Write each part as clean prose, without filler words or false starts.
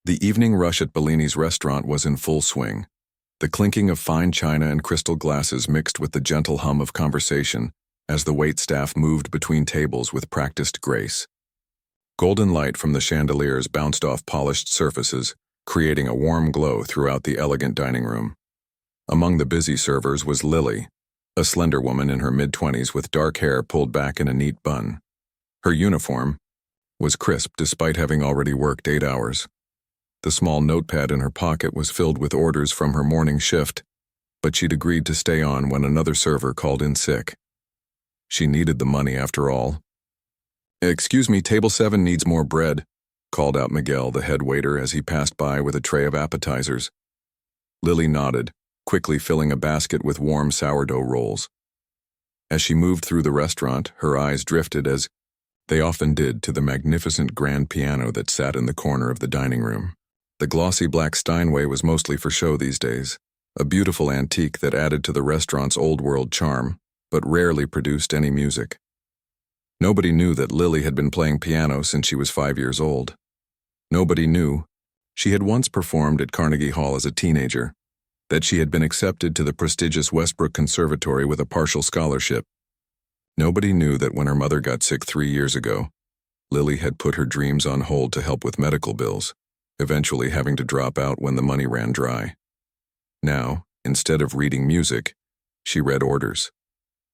The evening rush at Bellini's restaurant was in full swing. The clinking of fine china and crystal glasses mixed with the gentle hum of conversation as the waitstaff moved between tables with practiced grace. Golden light from the chandeliers bounced off polished surfaces, creating a warm glow throughout the elegant dining room. Among the busy servers was Lily, a slender woman in her mid-20s with dark hair pulled back in a neat bun. Her uniform was crisp despite having already worked 8 hours. The small notepad in her pocket was filled with orders from her morning shift, but she'd agreed to stay on when another server called in sick. She needed the money after all. "Excuse me, table 7 needs more bread," called out Miguel, the head waiter, as he passed by with a tray of appetizers. Lily nodded, quickly filling a basket with warm sourdough rolls. As she moved through the restaurant, her eyes drifted, as they often did, to the magnificent grand piano that sat in the corner of the dining room. The glossy black Steinway was mostly for show these days, a beautiful antique that added to the restaurant's old-world charm, but rarely produced any music. Nobody knew that Lily had been playing piano since she was 5 years old. Nobody knew she had once performed at Carnegie Hall as a teenager, that she had been accepted to the prestigious Westbrook Conservatory with a partial scholarship. Nobody knew that when her mother got sick 3 years ago, Lily had put her dreams on hold to help with medical bills, eventually having to drop out when the money ran dry. Now, instead of reading music, she read orders.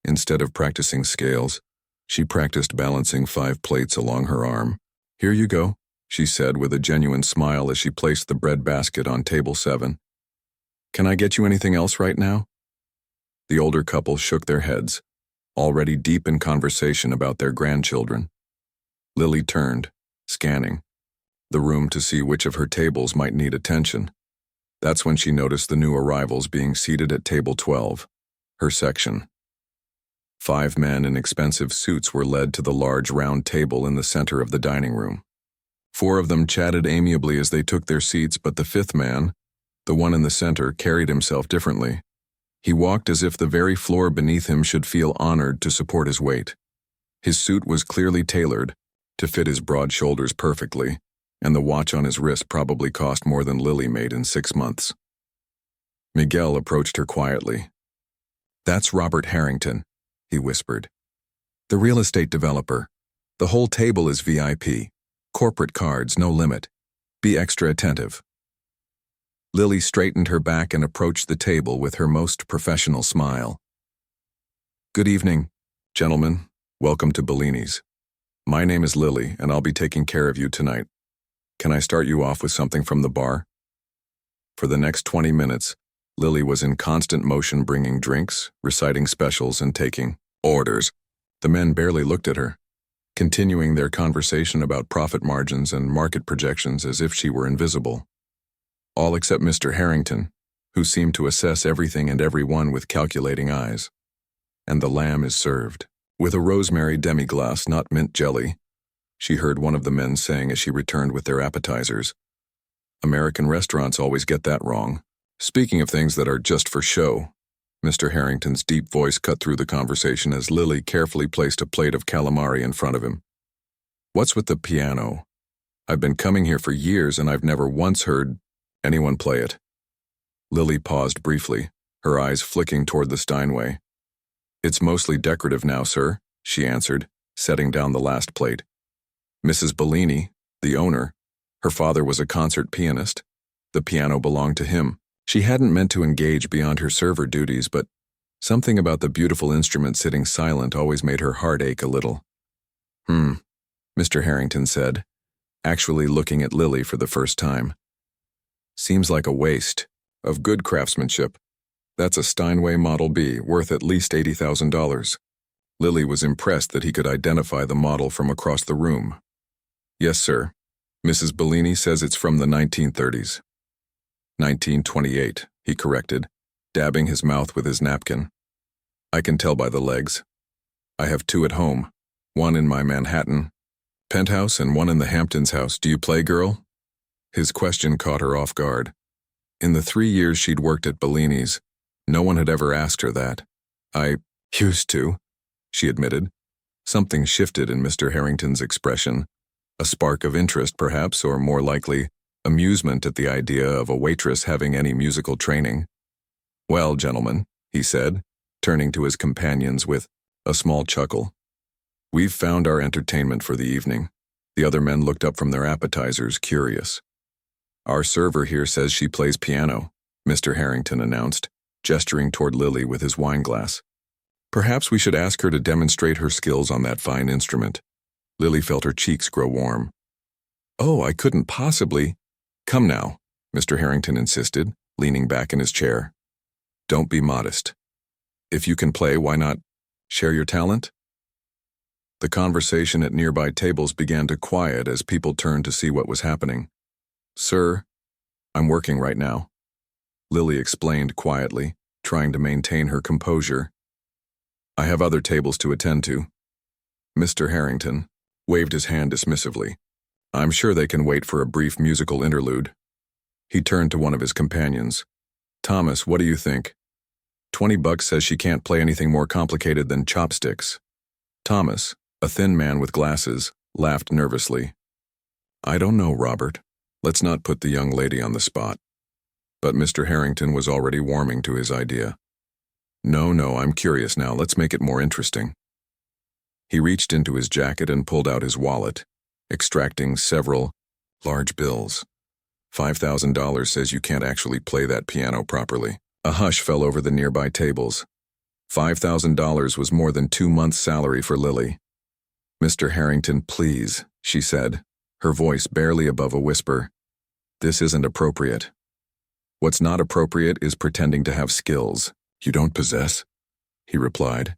Instead of practicing scales, she practiced balancing 5 plates along her arm. "Here you go," she said with a genuine smile as she placed the bread basket on table 7. "Can I get you anything else right now?" The older couple shook their heads, already deep in conversation about their grandchildren. Lily turned, scanning the room to see which of her tables might need attention. That's when she noticed the new arrivals being seated at table 12, her section. 5 men in expensive suits were led to the large round table in the center of the dining room. 4 of them chatted amiably as they took their seats, but the 5th man, the one in the center, carried himself differently. He walked as if the very floor beneath him should feel honored to support his weight. His suit was clearly tailored to fit his broad shoulders perfectly, and the watch on his wrist probably cost more than Lily made in 6 months. Miguel approached her quietly. "That's Robert Harrington," he whispered. "The real estate developer. The whole table is VIP. Corporate cards, no limit. Be extra attentive." Lily straightened her back and approached the table with her most professional smile. "Good evening, gentlemen. Welcome to Bellini's. My name is Lily, and I'll be taking care of you tonight. Can I start you off with something from the bar?" For the next 20 minutes, Lily was in constant motion, bringing drinks, reciting specials, and taking orders. The men barely looked at her, continuing their conversation about profit margins and market projections as if she were invisible. All except Mr. Harrington, who seemed to assess everything and everyone with calculating eyes. "And the lamb is served with a rosemary demi-glace, not mint jelly," she heard one of the men saying as she returned with their appetizers. "American restaurants always get that wrong. Speaking of things that are just for show," Mr. Harrington's deep voice cut through the conversation as Lily carefully placed a plate of calamari in front of him. "What's with the piano? I've been coming here for years and I've never once heard anyone play it." Lily paused briefly, her eyes flicking toward the Steinway. "It's mostly decorative now, sir," she answered, setting down the last plate. "Mrs. Bellini, the owner, her father was a concert pianist. The piano belonged to him. She hadn't meant to engage beyond her server duties, but something about the beautiful instrument sitting silent always made her heart ache a little." Mr. Harrington said, actually looking at Lily for the first time. "Seems like a waste of good craftsmanship. That's a Steinway Model B, worth at least $80,000. Lily was impressed that he could identify the model from across the room. "Yes, sir. Mrs. Bellini says it's from the 1930s. 1928, he corrected, dabbing his mouth with his napkin. "I can tell by the legs. I have 2 at home, one in my Manhattan penthouse and one in the Hamptons house. Do you play, girl?" His question caught her off guard. In the 3 years she'd worked at Bellini's, no one had ever asked her that. "I used to," she admitted. Something shifted in Mr. Harrington's expression. A spark of interest, perhaps, or more likely, amusement at the idea of a waitress having any musical training. "Well, gentlemen," he said, turning to his companions with a small chuckle, "we've found our entertainment for the evening." The other men looked up from their appetizers, curious. "Our server here says she plays piano," Mr. Harrington announced, gesturing toward Lily with his wineglass. "Perhaps we should ask her to demonstrate her skills on that fine instrument." Lily felt her cheeks grow warm. "Oh, I couldn't possibly—" "Come now," Mr. Harrington insisted, leaning back in his chair. "Don't be modest. If you can play, why not share your talent?" The conversation at nearby tables began to quiet as people turned to see what was happening. "Sir, I'm working right now," Lily explained quietly, trying to maintain her composure. "I have other tables to attend to." Mr. Harrington waved his hand dismissively. "I'm sure they can wait for a brief musical interlude." He turned to one of his companions. "Thomas, what do you think? $20 says she can't play anything more complicated than chopsticks." Thomas, a thin man with glasses, laughed nervously. "I don't know, Robert. Let's not put the young lady on the spot." But Mr. Harrington was already warming to his idea. No, I'm curious now. Let's make it more interesting." He reached into his jacket and pulled out his wallet, extracting several large bills. $5,000 says you can't actually play that piano properly." A hush fell over the nearby tables. $5,000 was more than 2 months' salary for Lily. "Mr. Harrington, please," she said, her voice barely above a whisper. "This isn't appropriate. What's not appropriate is pretending to have skills you don't possess," he replied,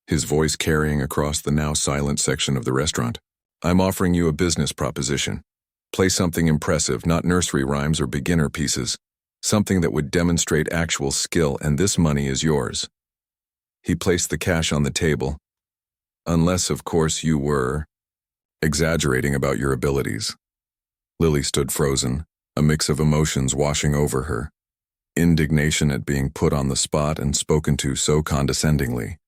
his voice carrying across the now silent section of the restaurant. "I'm offering you a business proposition. Play something impressive, not nursery rhymes or beginner pieces. Something that would demonstrate actual skill, and this money is yours." He placed the cash on the table. "Unless, of course, you were exaggerating about your abilities." Lily stood frozen, a mix of emotions washing over her. Indignation at being put on the spot and spoken to so condescendingly.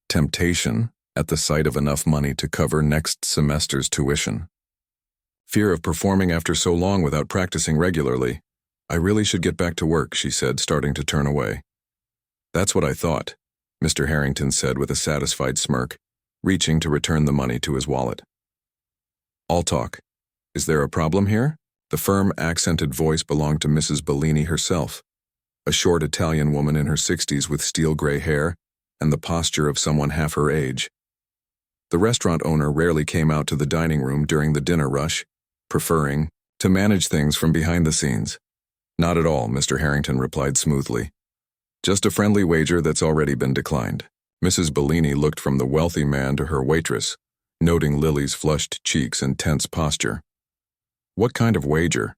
Temptation at the sight of enough money to cover next semester's tuition. Fear of performing after so long without practicing regularly. "I really should get back to work," she said, starting to turn away. "That's what I thought," Mr. Harrington said with a satisfied smirk, reaching to return the money to his wallet. "I'll talk. Is there a problem here?" The firm, accented voice belonged to Mrs. Bellini herself, a short Italian woman in her 60s with steel-gray hair and the posture of someone half her age. The restaurant owner rarely came out to the dining room during the dinner rush, preferring to manage things from behind the scenes. "Not at all," Mr. Harrington replied smoothly. "Just a friendly wager that's already been declined." Mrs. Bellini looked from the wealthy man to her waitress, noting Lily's flushed cheeks and tense posture. "What kind of wager?"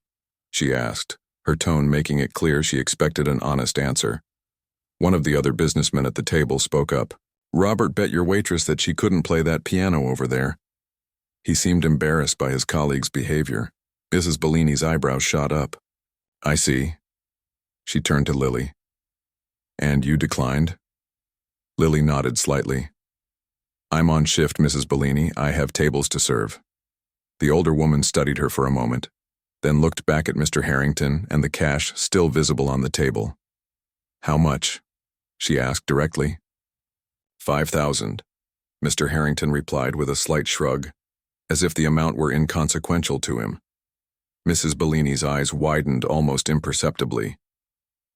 she asked, her tone making it clear she expected an honest answer. One of the other businessmen at the table spoke up. "Robert bet your waitress that she couldn't play that piano over there." He seemed embarrassed by his colleague's behavior. Mrs. Bellini's eyebrows shot up. "I see." She turned to Lily. "And you declined?" Lily nodded slightly. "I'm on shift, Mrs. Bellini. I have tables to serve." The older woman studied her for a moment, then looked back at Mr. Harrington and the cash still visible on the table. "How much?" she asked directly. $5,000, Mr. Harrington replied with a slight shrug, as if the amount were inconsequential to him. Mrs. Bellini's eyes widened almost imperceptibly.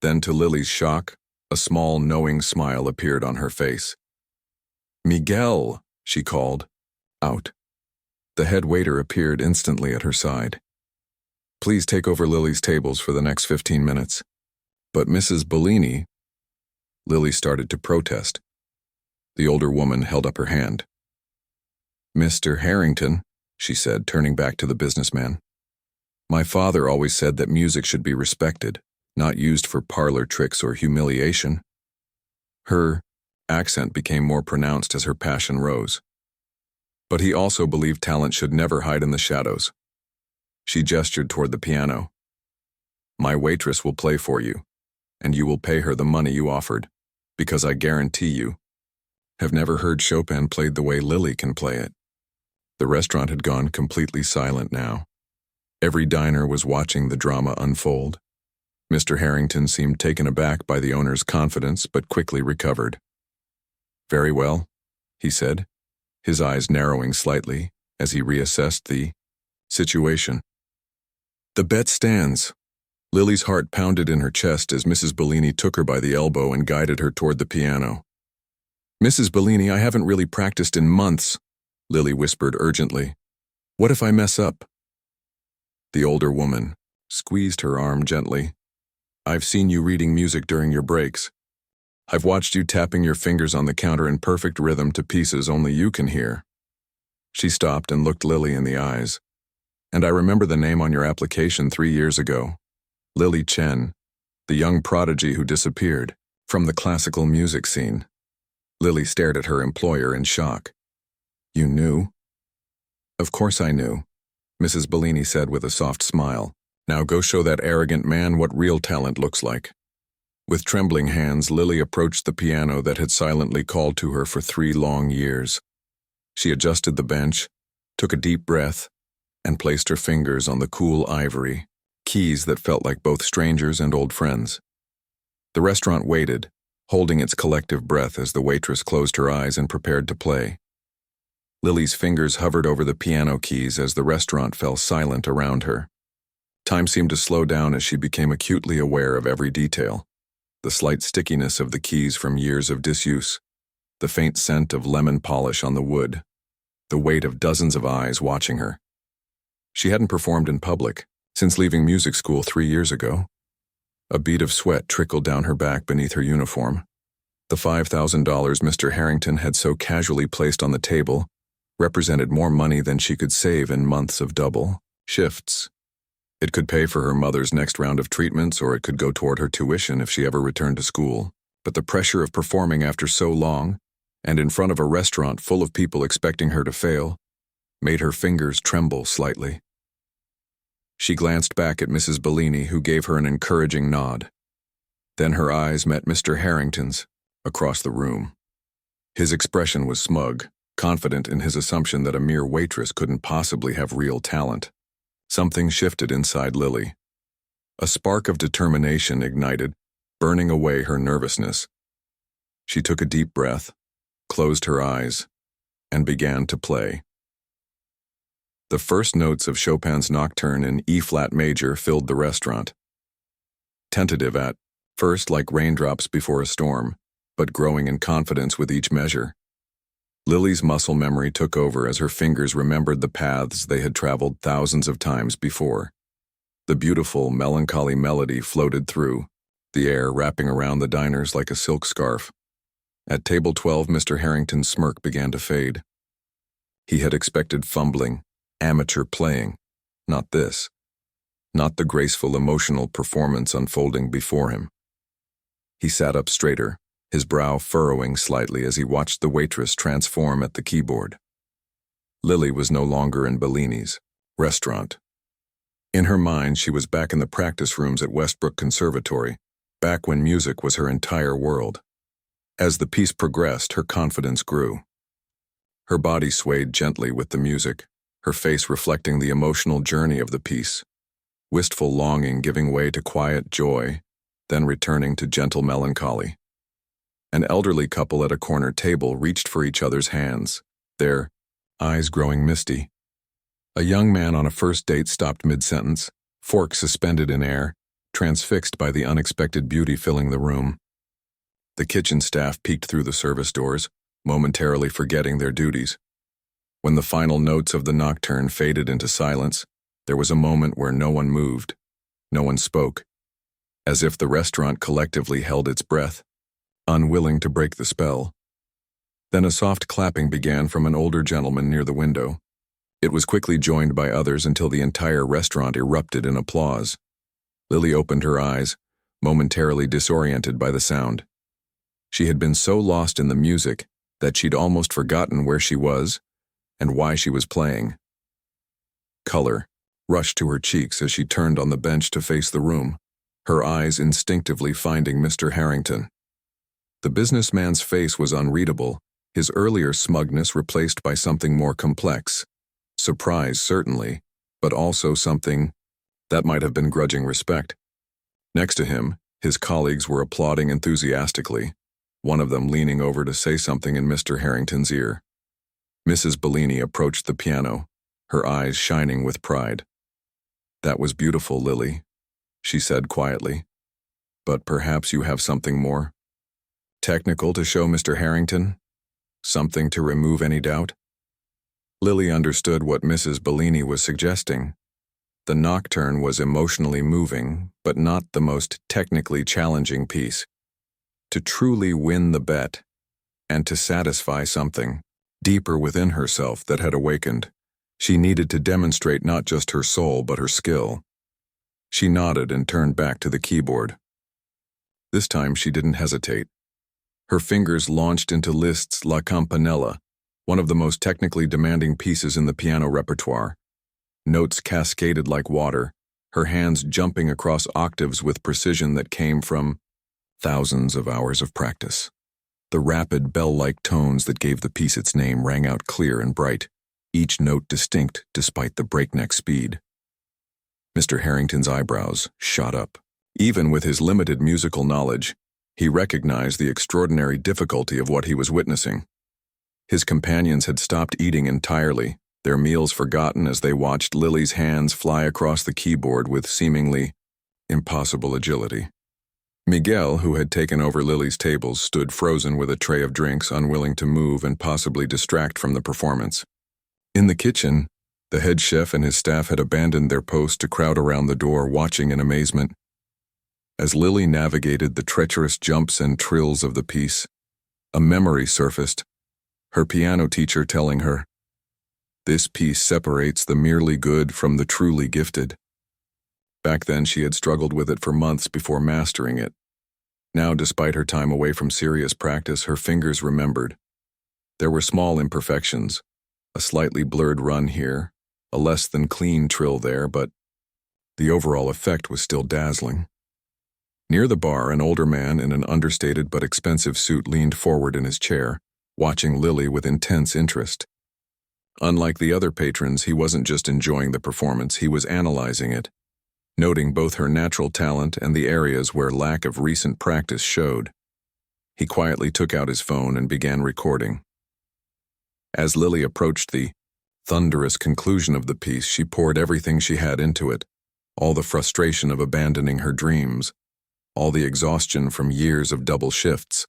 Then, to Lily's shock, a small, knowing smile appeared on her face. "Miguel," she called. Out. The head waiter appeared instantly at her side. "Please take over Lily's tables for the next 15 minutes. "But Mrs. Bellini—" Lily started to protest. The older woman held up her hand. "Mr. Harrington," she said, turning back to the businessman. "My father always said that music should be respected, not used for parlor tricks or humiliation." Her accent became more pronounced as her passion rose. "But he also believed talent should never hide in the shadows." She gestured toward the piano. "My waitress will play for you, and you will pay her the money you offered, because I guarantee you have never heard Chopin played the way Lily can play it." The restaurant had gone completely silent now. Every diner was watching the drama unfold. Mr. Harrington seemed taken aback by the owner's confidence, but quickly recovered. "Very well," he said, his eyes narrowing slightly as he reassessed the situation. "The bet stands." Lily's heart pounded in her chest as Mrs. Bellini took her by the elbow and guided her toward the piano. "Mrs. Bellini, I haven't really practiced in months," Lily whispered urgently. "What if I mess up?" The older woman squeezed her arm gently. "I've seen you reading music during your breaks. I've watched you tapping your fingers on the counter in perfect rhythm to pieces only you can hear." She stopped and looked Lily in the eyes. "And I remember the name on your application 3 years ago. Lily Chen, the young prodigy who disappeared from the classical music scene." Lily stared at her employer in shock. "You knew?" "Of course I knew," Mrs. Bellini said with a soft smile. "Now go show that arrogant man what real talent looks like." With trembling hands, Lily approached the piano that had silently called to her for 3 long years. She adjusted the bench, took a deep breath, and placed her fingers on the cool ivory, keys that felt like both strangers and old friends. The restaurant waited, holding its collective breath as the waitress closed her eyes and prepared to play. Lily's fingers hovered over the piano keys as the restaurant fell silent around her. Time seemed to slow down as she became acutely aware of every detail. The slight stickiness of the keys from years of disuse, the faint scent of lemon polish on the wood, the weight of dozens of eyes watching her. She hadn't performed in public since leaving music school 3 years ago. A bead of sweat trickled down her back beneath her uniform. The $5,000 Mr. Harrington had so casually placed on the table represented more money than she could save in months of double shifts. It could pay for her mother's next round of treatments, or it could go toward her tuition if she ever returned to school. But the pressure of performing after so long, and in front of a restaurant full of people expecting her to fail, made her fingers tremble slightly. She glanced back at Mrs. Bellini, who gave her an encouraging nod. Then her eyes met Mr. Harrington's, across the room. His expression was smug, confident in his assumption that a mere waitress couldn't possibly have real talent. Something shifted inside Lily. A spark of determination ignited, burning away her nervousness. She took a deep breath, closed her eyes, and began to play. The first notes of Chopin's Nocturne in E-flat major filled the restaurant. Tentative at first, like raindrops before a storm, but growing in confidence with each measure. Lily's muscle memory took over as her fingers remembered the paths they had traveled thousands of times before. The beautiful, melancholy melody floated through, the air wrapping around the diners like a silk scarf. At table 12, Mr. Harrington's smirk began to fade. He had expected fumbling, amateur playing, not this. Not the graceful, emotional performance unfolding before him. He sat up straighter, his brow furrowing slightly as he watched the waitress transform at the keyboard. Lily was no longer in Bellini's restaurant. In her mind, she was back in the practice rooms at Westbrook Conservatory, back when music was her entire world. As the piece progressed, her confidence grew. Her body swayed gently with the music, her face reflecting the emotional journey of the piece, wistful longing giving way to quiet joy, then returning to gentle melancholy. An elderly couple at a corner table reached for each other's hands, their eyes growing misty. A young man on a first date stopped mid-sentence, fork suspended in air, transfixed by the unexpected beauty filling the room. The kitchen staff peeked through the service doors, momentarily forgetting their duties. When the final notes of the nocturne faded into silence, there was a moment where no one moved, no one spoke, as if the restaurant collectively held its breath, unwilling to break the spell. Then a soft clapping began from an older gentleman near the window. It was quickly joined by others until the entire restaurant erupted in applause. Lily opened her eyes, momentarily disoriented by the sound. She had been so lost in the music that she'd almost forgotten where she was and why she was playing. Color rushed to her cheeks as she turned on the bench to face the room, her eyes instinctively finding Mr. Harrington. The businessman's face was unreadable, his earlier smugness replaced by something more complex. Surprise, certainly, but also something that might have been grudging respect. Next to him, his colleagues were applauding enthusiastically, one of them leaning over to say something in Mr. Harrington's ear. Mrs. Bellini approached the piano, her eyes shining with pride. "That was beautiful, Lily," she said quietly. "But perhaps you have something more technical to show Mr. Harrington? Something to remove any doubt?" Lily understood what Mrs. Bellini was suggesting. The nocturne was emotionally moving, but not the most technically challenging piece. To truly win the bet, and to satisfy something deeper within herself that had awakened, she needed to demonstrate not just her soul but her skill. She nodded and turned back to the keyboard. This time she didn't hesitate. Her fingers launched into Liszt's La Campanella, one of the most technically demanding pieces in the piano repertoire. Notes cascaded like water, her hands jumping across octaves with precision that came from thousands of hours of practice. The rapid bell-like tones that gave the piece its name rang out clear and bright, each note distinct despite the breakneck speed. Mr. Harrington's eyebrows shot up. Even with his limited musical knowledge, he recognized the extraordinary difficulty of what he was witnessing. His companions had stopped eating entirely, their meals forgotten as they watched Lily's hands fly across the keyboard with seemingly impossible agility. Miguel, who had taken over Lily's tables, stood frozen with a tray of drinks, unwilling to move and possibly distract from the performance. In the kitchen, the head chef and his staff had abandoned their post to crowd around the door, watching in amazement. As Lily navigated the treacherous jumps and trills of the piece, a memory surfaced, her piano teacher telling her, "This piece separates the merely good from the truly gifted." Back then she had struggled with it for months before mastering it. Now, despite her time away from serious practice, her fingers remembered. There were small imperfections, a slightly blurred run here, a less than clean trill there, but the overall effect was still dazzling. Near the bar, an older man in an understated but expensive suit leaned forward in his chair, watching Lily with intense interest. Unlike the other patrons, he wasn't just enjoying the performance, he was analyzing it, noting both her natural talent and the areas where lack of recent practice showed. He quietly took out his phone and began recording. As Lily approached the thunderous conclusion of the piece, she poured everything she had into it, all the frustration of abandoning her dreams, all the exhaustion from years of double shifts,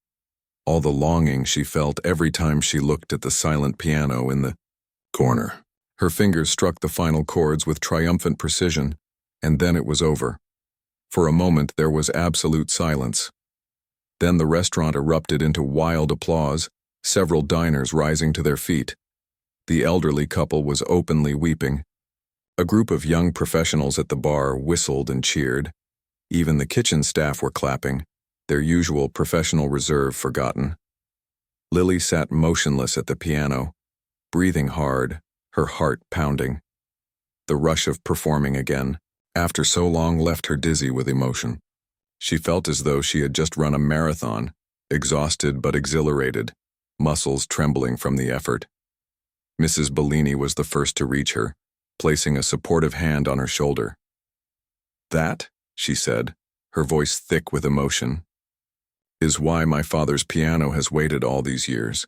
all the longing she felt every time she looked at the silent piano in the corner. Her fingers struck the final chords with triumphant precision, and then it was over. For a moment there was absolute silence. Then the restaurant erupted into wild applause, several diners rising to their feet. The elderly couple was openly weeping. A group of young professionals at the bar whistled and cheered. Even the kitchen staff were clapping, their usual professional reserve forgotten. Lily sat motionless at the piano, breathing hard, her heart pounding. The rush of performing again, after so long, left her dizzy with emotion. She felt as though she had just run a marathon, exhausted but exhilarated, muscles trembling from the effort. Mrs. Bellini was the first to reach her, placing a supportive hand on her shoulder. "That," she said, her voice thick with emotion, "is why my father's piano has waited all these years.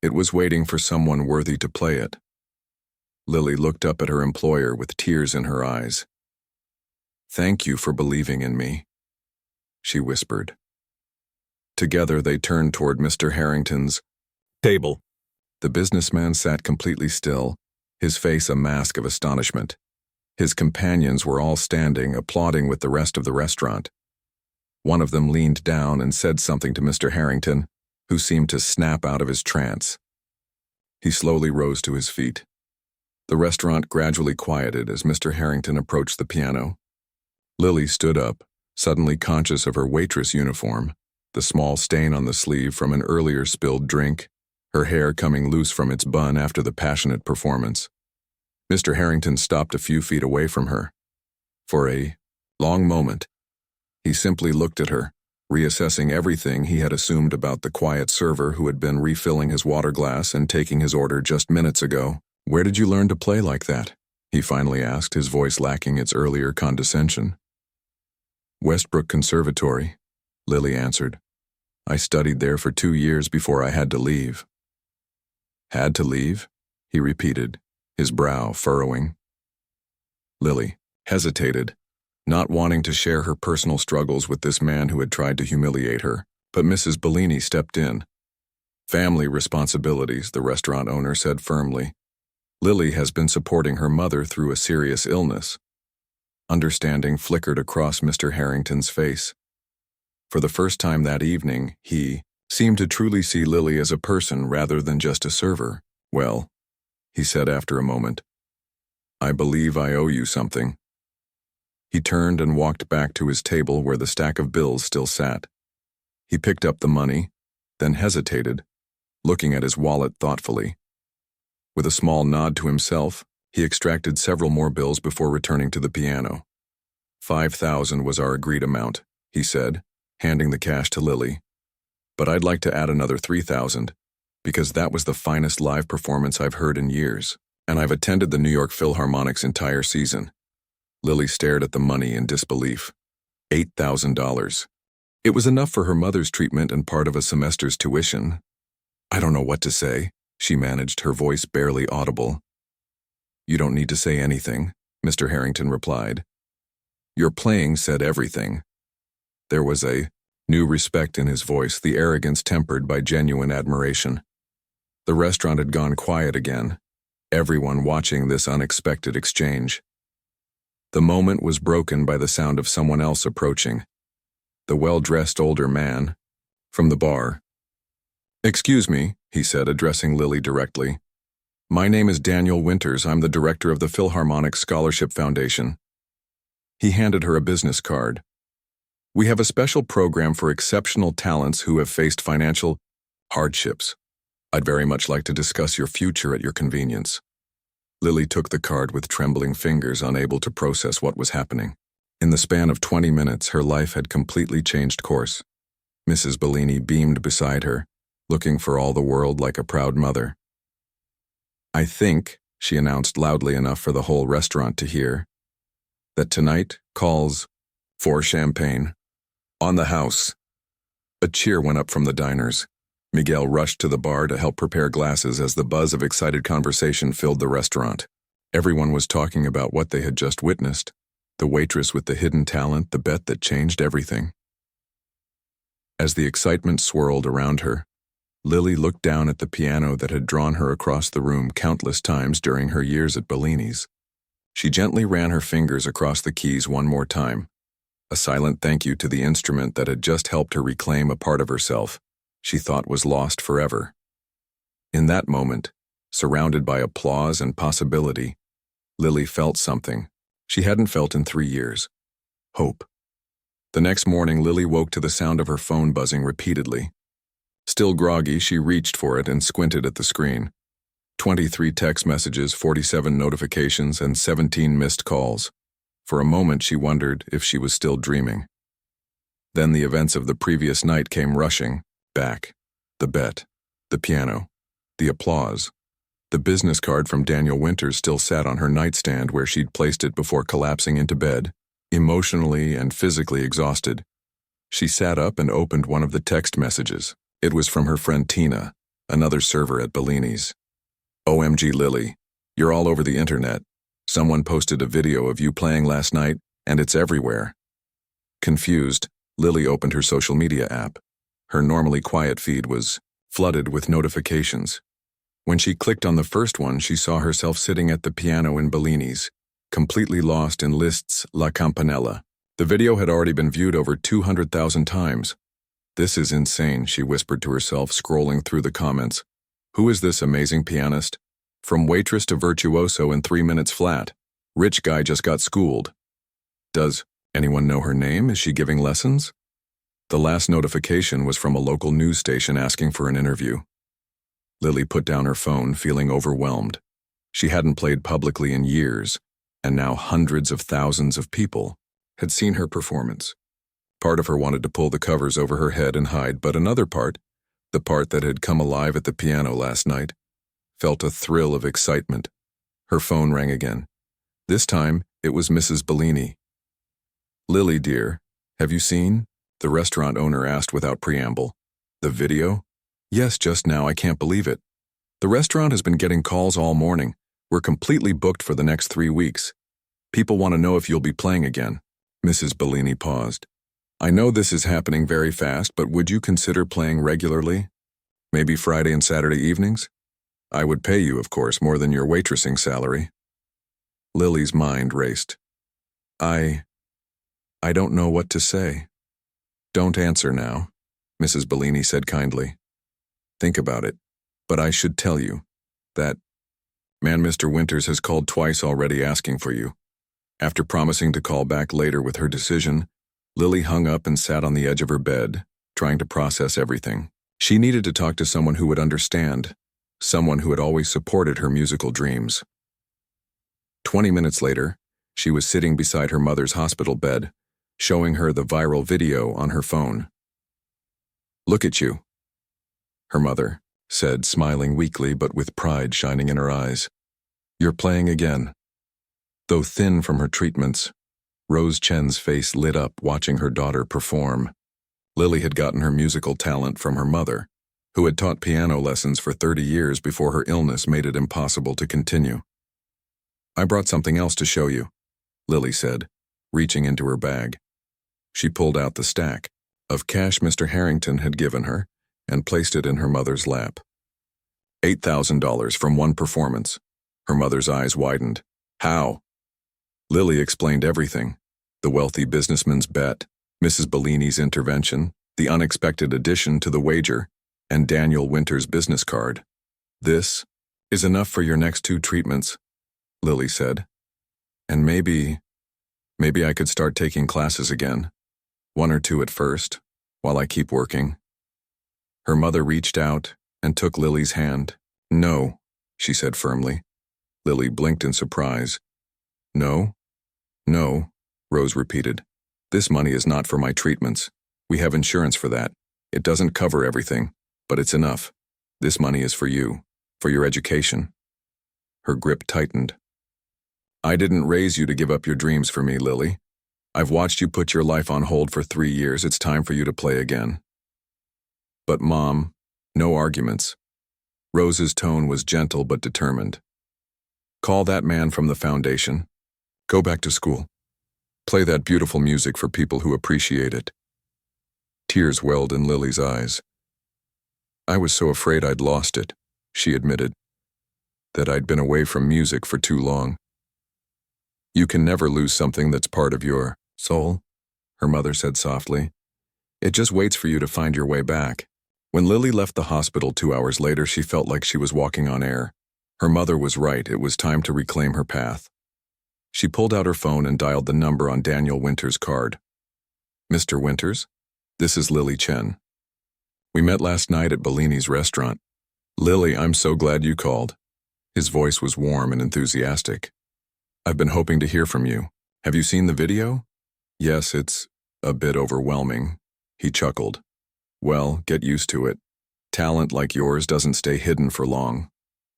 It was waiting for someone worthy to play it." Lily looked up at her employer with tears in her eyes. "Thank you for believing in me," she whispered. Together they turned toward Mr. Harrington's table. The businessman sat completely still, his face a mask of astonishment. His companions were all standing, applauding with the rest of the restaurant. One of them leaned down and said something to Mr. Harrington, who seemed to snap out of his trance. He slowly rose to his feet. The restaurant gradually quieted as Mr. Harrington approached the piano. Lily stood up, suddenly conscious of her waitress uniform, the small stain on the sleeve from an earlier spilled drink, her hair coming loose from its bun after the passionate performance. Mr. Harrington stopped a few feet away from her. For a long moment, he simply looked at her, reassessing everything he had assumed about the quiet server who had been refilling his water glass and taking his order just minutes ago. "Where did you learn to play like that?" he finally asked, his voice lacking its earlier condescension. Westbrook Conservatory, Lily answered. I studied there for 2 years before I had to leave. Had to leave? He repeated, his brow furrowing. Lily hesitated, not wanting to share her personal struggles with this man who had tried to humiliate her, but Mrs. Bellini stepped in. Family responsibilities, the restaurant owner said firmly. Lily has been supporting her mother through a serious illness. Understanding flickered across Mr. Harrington's face. For the first time that evening, he seemed to truly see Lily as a person rather than just a server. Well, he said after a moment, I believe I owe you something. He turned and walked back to his table where the stack of bills still sat. He picked up the money, then hesitated, looking at his wallet thoughtfully. With a small nod to himself, he extracted several more bills before returning to the piano. 5,000 was our agreed amount, he said, handing the cash to Lily. But I'd like to add another 3,000, because that was the finest live performance I've heard in years, and I've attended the New York Philharmonic's entire season. Lily stared at the money in disbelief. $8,000. It was enough for her mother's treatment and part of a semester's tuition. I don't know what to say, she managed, her voice barely audible. You don't need to say anything, Mr. Harrington replied. Your playing said everything. There was a new respect in his voice, the arrogance tempered by genuine admiration. The restaurant had gone quiet again, everyone watching this unexpected exchange. The moment was broken by the sound of someone else approaching. The well-dressed older man, from the bar. Excuse me, he said, addressing Lily directly. My name is Daniel Winters. I'm the director of the Philharmonic Scholarship Foundation. He handed her a business card. We have a special program for exceptional talents who have faced financial hardships. I'd very much like to discuss your future at your convenience. Lily took the card with trembling fingers, unable to process what was happening. In the span of 20 minutes, her life had completely changed course. Mrs. Bellini beamed beside her, looking for all the world like a proud mother. I think, she announced loudly enough for the whole restaurant to hear, that tonight calls for champagne. On the house. A cheer went up from the diners. Miguel rushed to the bar to help prepare glasses as the buzz of excited conversation filled the restaurant. Everyone was talking about what they had just witnessed, the waitress with the hidden talent, the bet that changed everything. As the excitement swirled around her, Lily looked down at the piano that had drawn her across the room countless times during her years at Bellini's. She gently ran her fingers across the keys one more time, a silent thank you to the instrument that had just helped her reclaim a part of herself she thought was lost forever. In that moment, surrounded by applause and possibility, Lily felt something she hadn't felt in 3 years. Hope. The next morning, Lily woke to the sound of her phone buzzing repeatedly. Still groggy, she reached for it and squinted at the screen. 23 text messages, 47 notifications, and 17 missed calls. For a moment, she wondered if she was still dreaming. Then the events of the previous night came rushing back. The bet, the piano, the applause. The business card from Daniel Winters still sat on her nightstand where she'd placed it before collapsing into bed, emotionally and physically exhausted. She sat up and opened one of the text messages. It was from her friend Tina, another server at Bellini's. OMG Lily, you're all over the internet. Someone posted a video of you playing last night, and it's everywhere. Confused, Lily opened her social media app. Her normally quiet feed was flooded with notifications. When she clicked on the first one, she saw herself sitting at the piano in Bellini's, completely lost in Liszt's La Campanella. The video had already been viewed over 200,000 times. This is insane, she whispered to herself, scrolling through the comments. Who is this amazing pianist? From waitress to virtuoso in 3 minutes flat. Rich guy just got schooled. Does anyone know her name? Is she giving lessons? The last notification was from a local news station asking for an interview. Lily put down her phone, feeling overwhelmed. She hadn't played publicly in years, and now hundreds of thousands of people had seen her performance. Part of her wanted to pull the covers over her head and hide, but another part, the part that had come alive at the piano last night, felt a thrill of excitement. Her phone rang again. This time, it was Mrs. Bellini. "Lily, dear, have you seen?" the restaurant owner asked without preamble. "The video?" "Yes, just now. I can't believe it. The restaurant has been getting calls all morning. We're completely booked for the next 3 weeks. People want to know if you'll be playing again." Mrs. Bellini paused. "I know this is happening very fast, but would you consider playing regularly? Maybe Friday and Saturday evenings? I would pay you, of course, more than your waitressing salary." Lily's mind raced. I don't know what to say." "Don't answer now," Mrs. Bellini said kindly. "Think about it. But I should tell you that man Mr. Winters has called twice already asking for you." After promising to call back later with her decision, Lily hung up and sat on the edge of her bed, trying to process everything. She needed to talk to someone who would understand, someone who had always supported her musical dreams. 20 minutes later, she was sitting beside her mother's hospital bed, showing her the viral video on her phone. "Look at you," her mother said, smiling weakly but with pride shining in her eyes. "You're playing again." Though thin from her treatments, Rose Chen's face lit up watching her daughter perform. Lily had gotten her musical talent from her mother, who had taught piano lessons for 30 years before her illness made it impossible to continue. "I brought something else to show you," Lily said, reaching into her bag. She pulled out the stack of cash Mr. Harrington had given her and placed it in her mother's lap. $8,000 from one performance. Her mother's eyes widened. "How?" Lily explained everything: the wealthy businessman's bet, Mrs. Bellini's intervention, the unexpected addition to the wager, and Daniel Winters' business card. "This is enough for your next 2 treatments," Lily said. "And maybe I could start taking classes again. 1 or 2 at first, while I keep working." Her mother reached out and took Lily's hand. "No," she said firmly. Lily blinked in surprise. "No? No," Rose repeated. "This money is not for my treatments. We have insurance for that. It doesn't cover everything, but it's enough. This money is for you, for your education." Her grip tightened. "I didn't raise you to give up your dreams for me, Lily. I've watched you put your life on hold for 3 years. It's time for you to play again." "But Mom," no arguments. Rose's tone was gentle but determined. "Call that man from the foundation. Go back to school. Play that beautiful music for people who appreciate it." Tears welled in Lily's eyes. "I was so afraid I'd lost it," she admitted, "that I'd been away from music for too long." "You can never lose something that's part of your soul," her mother said softly. "It just waits for you to find your way back." When Lily left the hospital 2 hours later, she felt like she was walking on air. Her mother was right. It was time to reclaim her path. She pulled out her phone and dialed the number on Daniel Winters' card. "Mr. Winters, this is Lily Chen. We met last night at Bellini's restaurant." "Lily, I'm so glad you called." His voice was warm and enthusiastic. "I've been hoping to hear from you. Have you seen the video?" "Yes, it's a bit overwhelming," he chuckled. "Well, get used to it. Talent like yours doesn't stay hidden for long.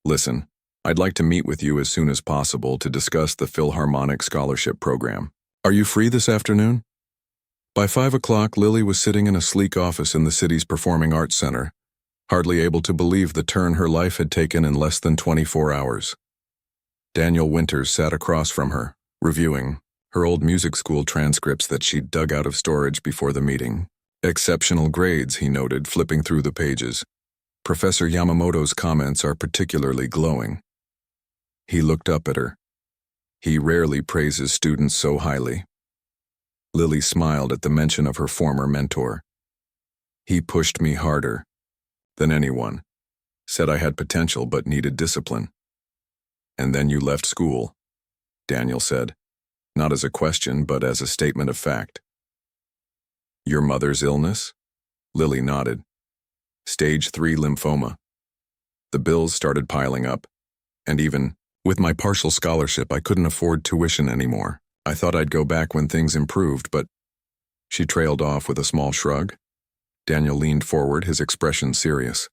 Listen, I'd like to meet with you as soon as possible to discuss the Philharmonic Scholarship Program. Are you free this afternoon?" By 5 o'clock, Lily was sitting in a sleek office in the city's Performing Arts Center, hardly able to believe the turn her life had taken in less than 24 hours. Daniel Winters sat across from her, reviewing her old music school transcripts that she'd dug out of storage before the meeting. "Exceptional grades," he noted, flipping through the pages. "Professor Yamamoto's comments are particularly glowing." He looked up at her. He rarely praises students so highly. Lily smiled at the mention of her former mentor. "He pushed me harder than anyone. Said I had potential but needed discipline." "And then you left school," Daniel said, not as a question but as a statement of fact. "Your mother's illness?" Lily nodded. "Stage 3 lymphoma. The bills started piling up, and even with my partial scholarship, I couldn't afford tuition anymore. I thought I'd go back when things improved, but..." She trailed off with a small shrug. Daniel leaned forward, his expression serious.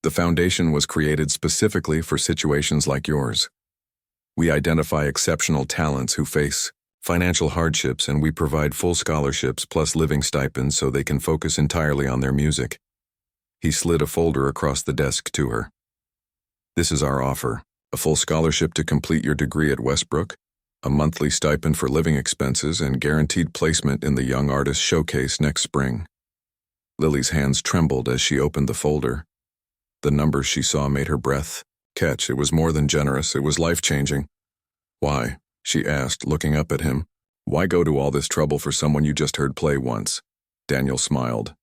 "The foundation was created specifically for situations like yours. We identify exceptional talents who face financial hardships, and we provide full scholarships plus living stipends so they can focus entirely on their music. He slid a folder across the desk to her. This is our offer: a full scholarship to complete your degree at Westbrook, a monthly stipend for living expenses, and guaranteed placement in the Young Artist Showcase next spring. Lily's hands trembled as she opened the folder. The numbers she saw made her breath catch. It was more than generous, it was life-changing. Why? She asked, looking up at him. Why go to all this trouble for someone you just heard play once? Daniel smiled.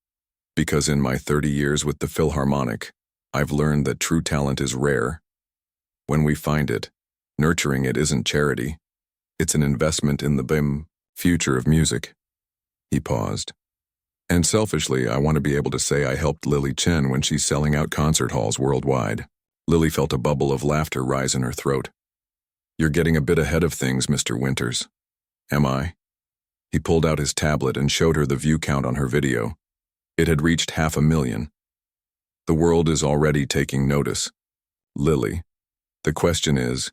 Because in my 30 years with the Philharmonic, I've learned that true talent is rare. When we find it, nurturing it isn't charity. It's an investment in the future of music. He paused. And selfishly, I want to be able to say I helped Lily Chen when she's selling out concert halls worldwide. Lily felt a bubble of laughter rise in her throat. You're getting a bit ahead of things, Mr. Winters. Am I? He pulled out his tablet and showed her the view count on her video. It had reached 500,000. The world is already taking notice. Lily, the question is,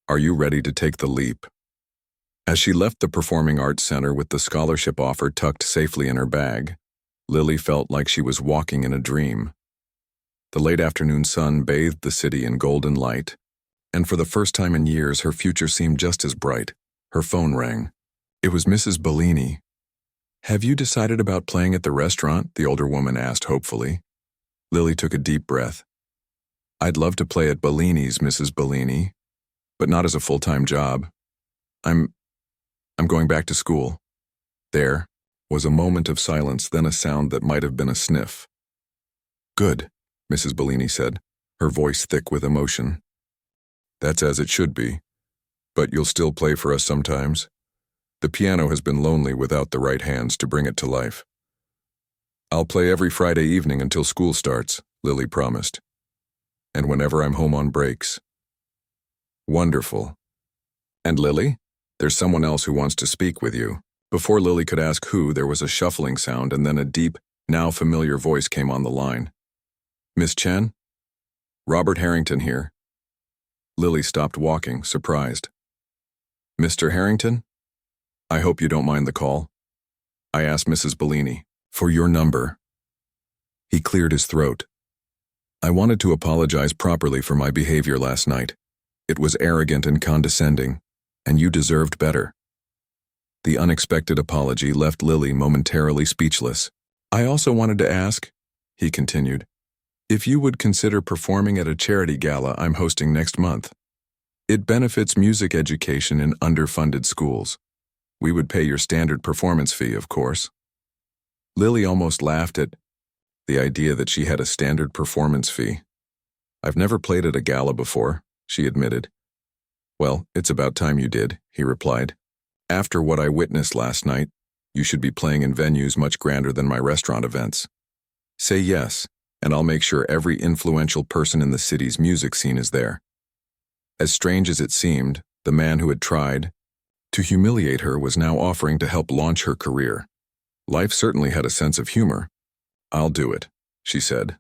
are you ready to take the leap? As she left the Performing Arts Center with the scholarship offer tucked safely in her bag, Lily felt like she was walking in a dream. The late afternoon sun bathed the city in golden light, and for the first time in years her future seemed just as bright. Her phone rang. It was Mrs. Bellini. Have you decided about playing at the restaurant? The older woman asked hopefully. Lily took a deep breath. I'd love to play at Bellini's, Mrs. Bellini, but not as a full-time job. I'm going back to school. There was a moment of silence, then a sound that might have been a sniff. Good, Mrs. Bellini said, her voice thick with emotion. That's as it should be. But you'll still play for us sometimes. The piano has been lonely without the right hands to bring it to life. I'll play every Friday evening until school starts, Lily promised. And whenever I'm home on breaks. Wonderful. And Lily? There's someone else who wants to speak with you. Before Lily could ask who, there was a shuffling sound, and then a deep, now familiar voice came on the line. Miss Chen? Robert Harrington here. Lily stopped walking, surprised. Mr. Harrington? I hope you don't mind the call. I asked Mrs. Bellini for your number. He cleared his throat. I wanted to apologize properly for my behavior last night. It was arrogant and condescending, and you deserved better. The unexpected apology left Lily momentarily speechless. I also wanted to ask, he continued, if you would consider performing at a charity gala I'm hosting next month. It benefits music education in underfunded schools. We would pay your standard performance fee, of course. Lily almost laughed at the idea that she had a standard performance fee. I've never played at a gala before, she admitted. Well, it's about time you did, he replied. After what I witnessed last night, you should be playing in venues much grander than my restaurant events. Say yes, and I'll make sure every influential person in the city's music scene is there. As strange as it seemed, the man who had tried to humiliate her was now offering to help launch her career. Life certainly had a sense of humor. I'll do it, she said.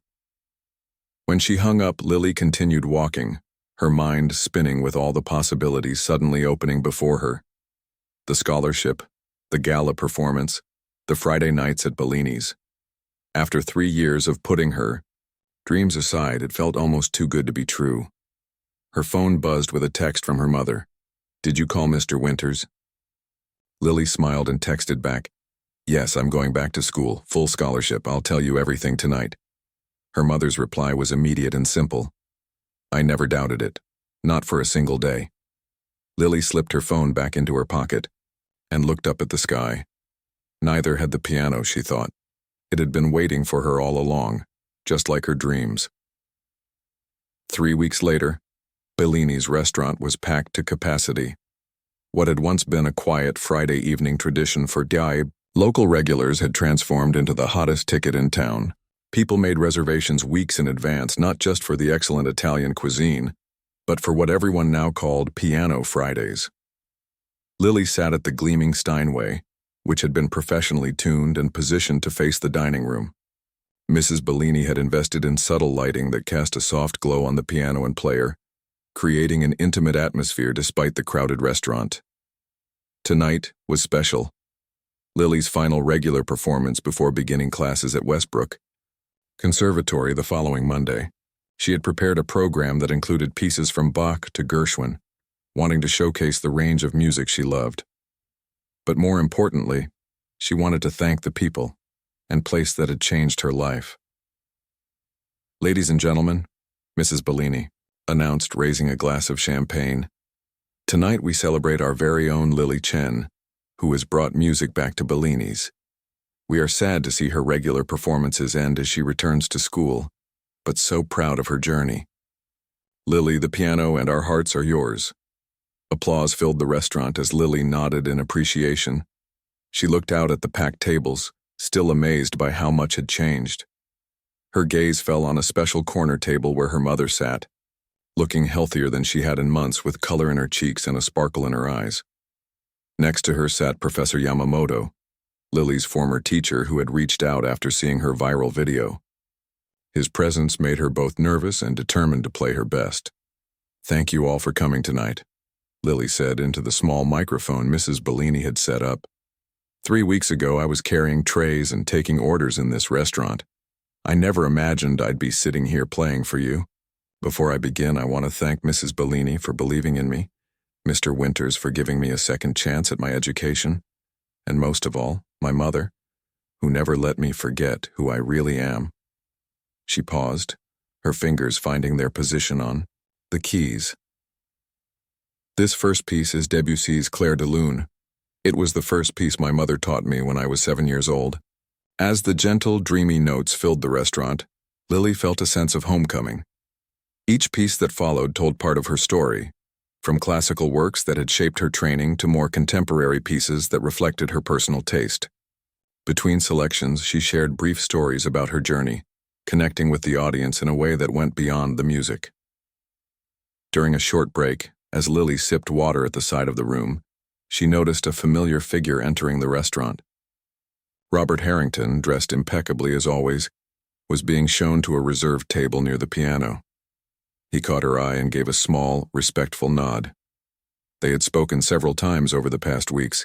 When she hung up, Lily continued walking, her mind spinning with all the possibilities suddenly opening before her. The scholarship, the gala performance, the Friday nights at Bellini's. After 3 years of putting her dreams aside, it felt almost too good to be true. Her phone buzzed with a text from her mother. Did you call Mr. Winters? Lily smiled and texted back, yes, I'm going back to school, full scholarship, I'll tell you everything tonight. Her mother's reply was immediate and simple. I never doubted it, not for a single day. Lily slipped her phone back into her pocket and looked up at the sky. Neither had the piano, she thought. It had been waiting for her all along, just like her dreams. 3 weeks later, Bellini's restaurant was packed to capacity. What had once been a quiet Friday evening tradition for local regulars had transformed into the hottest ticket in town. People made reservations weeks in advance, not just for the excellent Italian cuisine, but for what everyone now called Piano Fridays. Lily sat at the gleaming Steinway, which had been professionally tuned and positioned to face the dining room. Mrs. Bellini had invested in subtle lighting that cast a soft glow on the piano and player, creating an intimate atmosphere despite the crowded restaurant. Tonight was special. Lily's final regular performance before beginning classes at Westbrook Conservatory the following Monday. She had prepared a program that included pieces from Bach to Gershwin, wanting to showcase the range of music she loved. But more importantly, she wanted to thank the people and place that had changed her life. "Ladies and gentlemen," Mrs. Bellini announced, raising a glass of champagne, "tonight we celebrate our very own Lily Chen, who has brought music back to Bellini's. We are sad to see her regular performances end as she returns to school, but so proud of her journey. Lily, the piano and our hearts are yours." Applause filled the restaurant as Lily nodded in appreciation. She looked out at the packed tables, still amazed by how much had changed. Her gaze fell on a special corner table where her mother sat, looking healthier than she had in months, with color in her cheeks and a sparkle in her eyes. Next to her sat Professor Yamamoto, Lily's former teacher who had reached out after seeing her viral video. His presence made her both nervous and determined to play her best. "Thank you all for coming tonight," Lily said into the small microphone Mrs. Bellini had set up. "3 weeks ago I was carrying trays and taking orders in this restaurant. I never imagined I'd be sitting here playing for you. Before I begin, I want to thank Mrs. Bellini for believing in me, Mr. Winters for giving me a second chance at my education, and most of all, my mother, who never let me forget who I really am." She paused, her fingers finding their position on the keys. "This first piece is Debussy's Clair de Lune. It was the first piece my mother taught me when I was 7 years old." As the gentle, dreamy notes filled the restaurant, Lily felt a sense of homecoming. Each piece that followed told part of her story, from classical works that had shaped her training to more contemporary pieces that reflected her personal taste. Between selections, she shared brief stories about her journey, connecting with the audience in a way that went beyond the music. During a short break, as Lily sipped water at the side of the room, she noticed a familiar figure entering the restaurant. Robert Harrington, dressed impeccably as always, was being shown to a reserved table near the piano. He caught her eye and gave a small, respectful nod. They had spoken several times over the past weeks,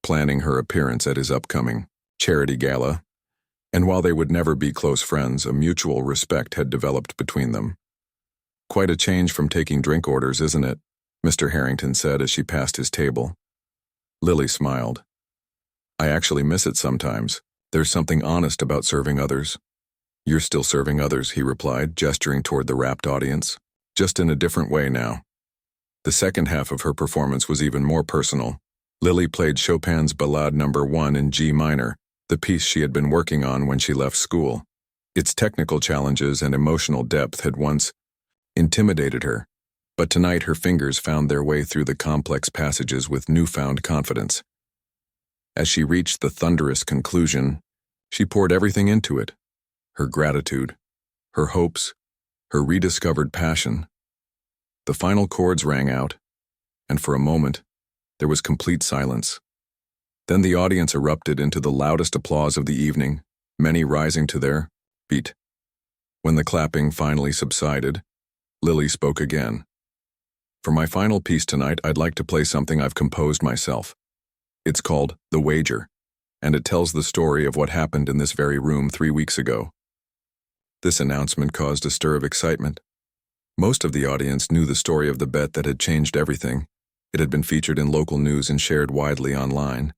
planning her appearance at his upcoming charity gala, and while they would never be close friends, a mutual respect had developed between them. "Quite a change from taking drink orders, isn't it?" Mr. Harrington said as she passed his table. Lily smiled. "I actually miss it sometimes. There's something honest about serving others." "You're still serving others," he replied, gesturing toward the rapt audience, "just in a different way now." The second half of her performance was even more personal. Lily played Chopin's Ballade No. 1 in G minor, the piece she had been working on when she left school. Its technical challenges and emotional depth had once intimidated her, but tonight her fingers found their way through the complex passages with newfound confidence. As she reached the thunderous conclusion, she poured everything into it: her gratitude, her hopes, her rediscovered passion. The final chords rang out, and for a moment, there was complete silence. Then the audience erupted into the loudest applause of the evening, many rising to their feet. When the clapping finally subsided, Lily spoke again. "For my final piece tonight, I'd like to play something I've composed myself. It's called The Wager, and it tells the story of what happened in this very room 3 weeks ago." This announcement caused a stir of excitement. Most of the audience knew the story of the bet that had changed everything. It had been featured in local news and shared widely online.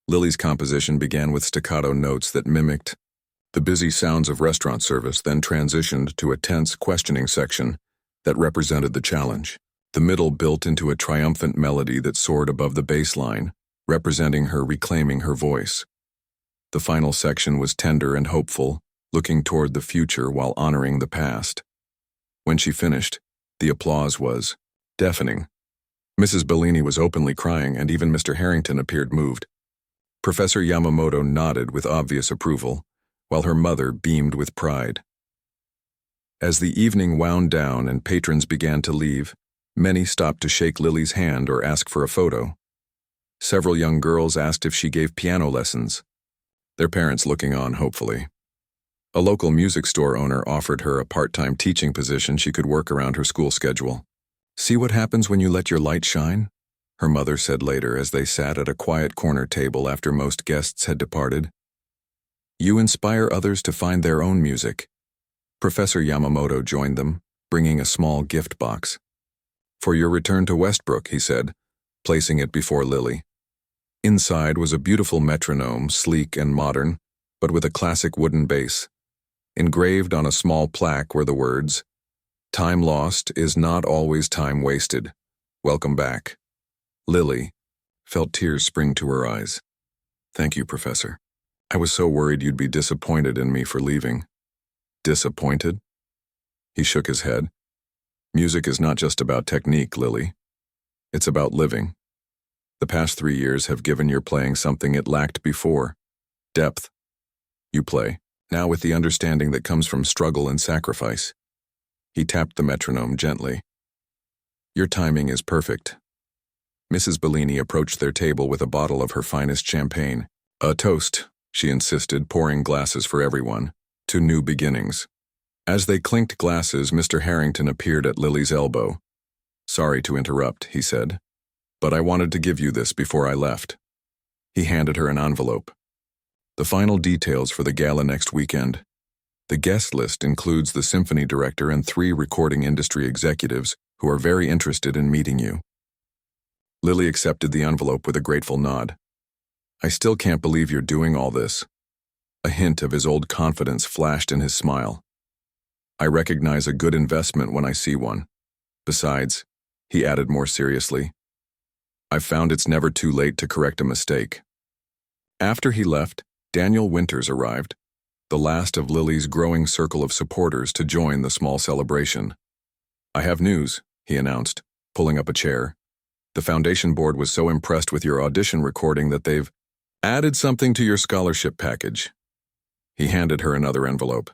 Lily's composition began with staccato notes that mimicked the busy sounds of restaurant service, then transitioned to a tense, questioning section that represented the challenge. The middle built into a triumphant melody that soared above the bass line, representing her reclaiming her voice. The final section was tender and hopeful, looking toward the future while honoring the past. When she finished, the applause was deafening. Mrs. Bellini was openly crying, and even Mr. Harrington appeared moved. Professor Yamamoto nodded with obvious approval, while her mother beamed with pride. As the evening wound down and patrons began to leave, many stopped to shake Lily's hand or ask for a photo. Several young girls asked if she gave piano lessons, their parents looking on hopefully. A local music store owner offered her a part-time teaching position she could work around her school schedule. See what happens when you let your light shine? Her mother said later as they sat at a quiet corner table after most guests had departed. You inspire others to find their own music. Professor Yamamoto joined them, bringing a small gift box. For your return to Westbrook, he said, placing it before Lily. Inside was a beautiful metronome, sleek and modern, but with a classic wooden base. Engraved on a small plaque were the words, "Time lost is not always time wasted. Welcome back." Lily felt tears spring to her eyes. Thank you, Professor. I was so worried you'd be disappointed in me for leaving. Disappointed? He shook his head. Music is not just about technique, Lily. It's about living. The past 3 years have given your playing something it lacked before. Depth. You play, now with the understanding that comes from struggle and sacrifice. He tapped the metronome gently. Your timing is perfect. Mrs. Bellini approached their table with a bottle of her finest champagne. A toast, she insisted, pouring glasses for everyone, to new beginnings. As they clinked glasses, Mr. Harrington appeared at Lily's elbow. Sorry to interrupt, he said, but I wanted to give you this before I left. He handed her an envelope. The final details for the gala next weekend. The guest list includes the symphony director and 3 recording industry executives who are very interested in meeting you. Lily accepted the envelope with a grateful nod. I still can't believe you're doing all this. A hint of his old confidence flashed in his smile. I recognize a good investment when I see one. Besides, he added more seriously, I've found it's never too late to correct a mistake. After he left, Daniel Winters arrived, the last of Lily's growing circle of supporters to join the small celebration. I have news, he announced, pulling up a chair. The foundation board was so impressed with your audition recording that they've added something to your scholarship package. He handed her another envelope.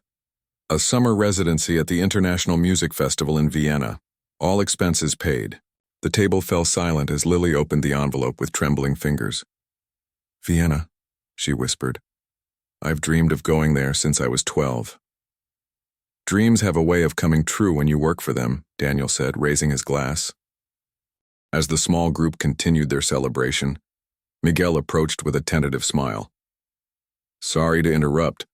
A summer residency at the International Music Festival in Vienna. All expenses paid. The table fell silent as Lily opened the envelope with trembling fingers. Vienna, she whispered. I've dreamed of going there since I was 12. Dreams have a way of coming true when you work for them, Daniel said, raising his glass. As the small group continued their celebration, Miguel approached with a tentative smile. Sorry to interrupt,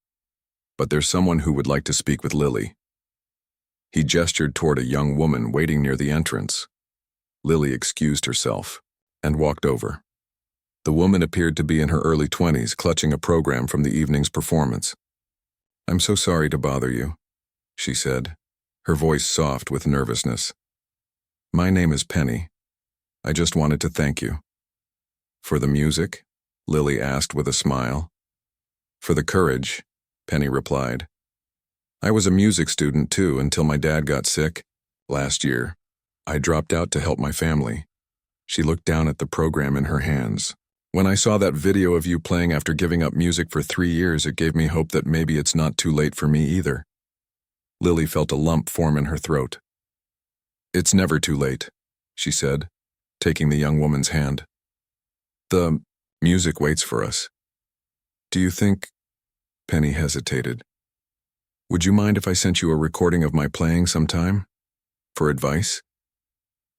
but there's someone who would like to speak with Lily. He gestured toward a young woman waiting near the entrance. Lily excused herself and walked over. The woman appeared to be in her early 20s, clutching a program from the evening's performance. I'm so sorry to bother you, she said, her voice soft with nervousness. My name is Penny. I just wanted to thank you. For the music? Lily asked with a smile. For the courage, Penny replied. I was a music student too until my dad got sick. Last year, I dropped out to help my family. She looked down at the program in her hands. When I saw that video of you playing after giving up music for 3 years, it gave me hope that maybe it's not too late for me either. Lily felt a lump form in her throat. It's never too late, she said, taking the young woman's hand. The music waits for us. Do you think... Penny hesitated. Would you mind if I sent you a recording of my playing sometime? For advice?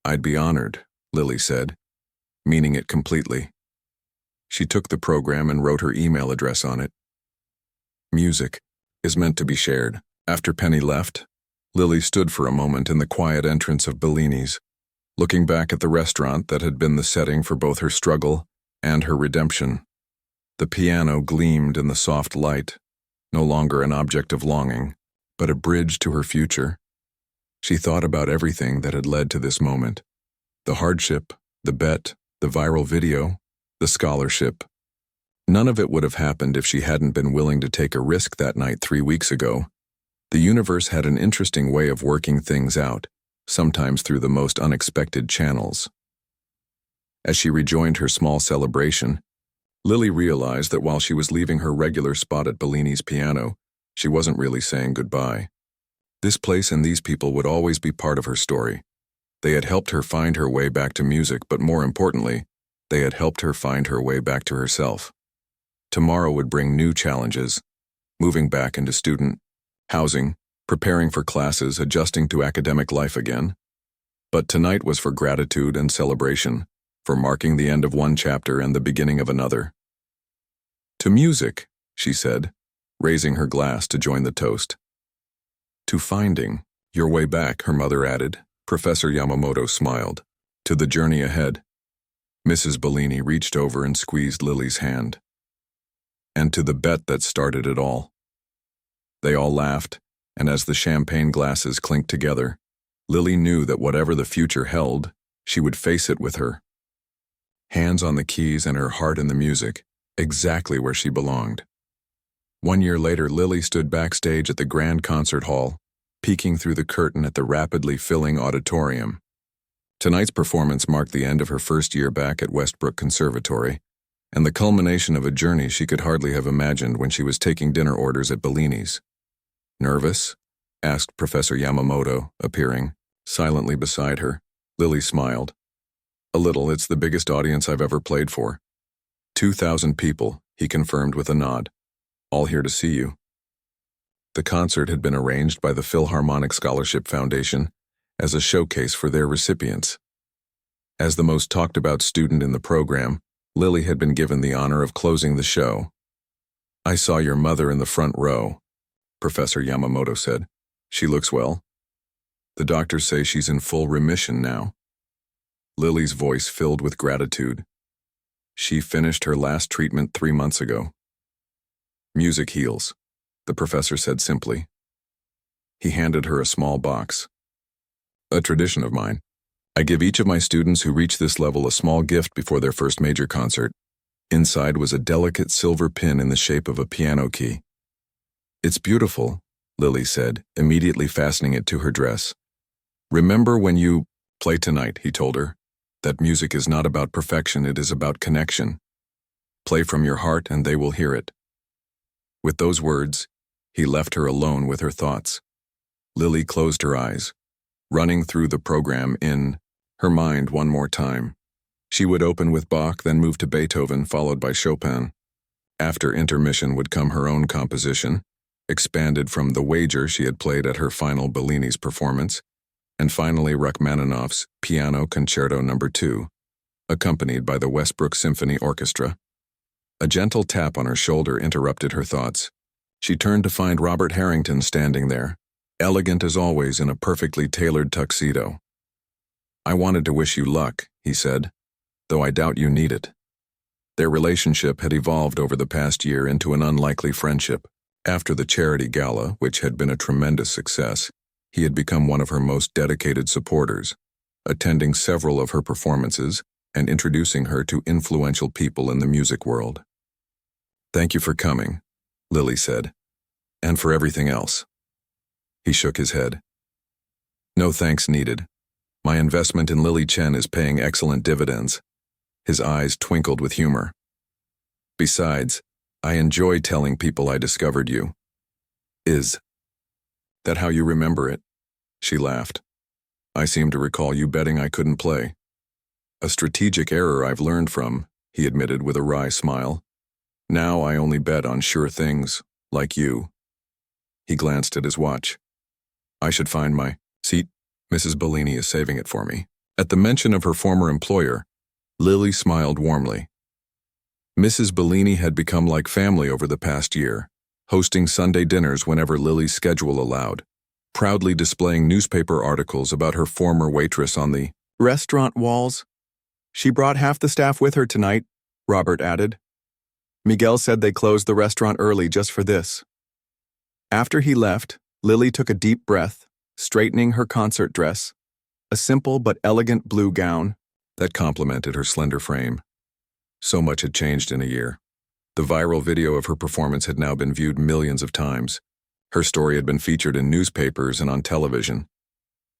I'd be honored, Lily said, meaning it completely. She took the program and wrote her email address on it. Music is meant to be shared. After Penny left, Lily stood for a moment in the quiet entrance of Bellini's, looking back at the restaurant that had been the setting for both her struggle and her redemption. The piano gleamed in the soft light, no longer an object of longing, but a bridge to her future. She thought about everything that had led to this moment. The hardship, the bet, the viral video, the scholarship. None of it would have happened if she hadn't been willing to take a risk that night 3 weeks ago. The universe had an interesting way of working things out, sometimes through the most unexpected channels. As she rejoined her small celebration, Lily realized that while she was leaving her regular spot at Bellini's piano, she wasn't really saying goodbye. This place and these people would always be part of her story. They had helped her find her way back to music, but more importantly, they had helped her find her way back to herself. Tomorrow would bring new challenges, moving back into student housing, preparing for classes, adjusting to academic life again. But tonight was for gratitude and celebration, for marking the end of one chapter and the beginning of another. To music, she said, raising her glass to join the toast. To finding your way back, her mother added. Professor Yamamoto smiled. To the journey ahead. Mrs. Bellini reached over and squeezed Lily's hand. And to the bet that started it all. They all laughed, and as the champagne glasses clinked together, Lily knew that whatever the future held, she would face it with her hands on the keys and her heart in the music, exactly where she belonged. 1 year later, Lily stood backstage at the Grand Concert Hall, peeking through the curtain at the rapidly filling auditorium. Tonight's performance marked the end of her first year back at Westbrook Conservatory, and the culmination of a journey she could hardly have imagined when she was taking dinner orders at Bellini's. Nervous? Asked Professor Yamamoto, appearing silently beside her. Lily smiled. A little. It's the biggest audience I've ever played for. 2,000 people, he confirmed with a nod. All here to see you. The concert had been arranged by the Philharmonic Scholarship Foundation as a showcase for their recipients. As the most talked-about student in the program, Lily had been given the honor of closing the show. I saw your mother in the front row, Professor Yamamoto said. She looks well. The doctors say she's in full remission now. Lily's voice filled with gratitude. She finished her last treatment 3 months ago. Music heals, the professor said simply. He handed her a small box. A tradition of mine. I give each of my students who reach this level a small gift before their first major concert. Inside was a delicate silver pin in the shape of a piano key. It's beautiful, Lily said, immediately fastening it to her dress. Remember when you play tonight, he told her, that music is not about perfection, it is about connection. Play from your heart and they will hear it. With those words, he left her alone with her thoughts. Lily closed her eyes, running through the program in her mind one more time. She would open with Bach, then move to Beethoven, followed by Chopin. After intermission would come her own composition, expanded from the wager she had played at her final Bellini's performance, and finally Rachmaninoff's Piano Concerto No. 2, accompanied by the Westbrook Symphony Orchestra. A gentle tap on her shoulder interrupted her thoughts. She turned to find Robert Harrington standing there, elegant as always in a perfectly tailored tuxedo. I wanted to wish you luck, he said, though I doubt you need it. Their relationship had evolved over the past year into an unlikely friendship. After the charity gala, which had been a tremendous success, he had become one of her most dedicated supporters, attending several of her performances and introducing her to influential people in the music world. Thank you for coming, Lily said, and for everything else. He shook his head. No thanks needed. My investment in Lily Chen is paying excellent dividends. His eyes twinkled with humor. Besides, I enjoy telling people I discovered you. Is that how you remember it? She laughed. I seem to recall you betting I couldn't play. A strategic error I've learned from, he admitted with a wry smile. Now I only bet on sure things, like you. He glanced at his watch. I should find my seat. Mrs. Bellini is saving it for me. At the mention of her former employer, Lily smiled warmly. Mrs. Bellini had become like family over the past year, hosting Sunday dinners whenever Lily's schedule allowed, proudly displaying newspaper articles about her former waitress on the restaurant walls. She brought half the staff with her tonight, Robert added. Miguel said they closed the restaurant early just for this. After he left, Lily took a deep breath, straightening her concert dress, a simple but elegant blue gown that complemented her slender frame. So much had changed in a year. The viral video of her performance had now been viewed millions of times. Her story had been featured in newspapers and on television.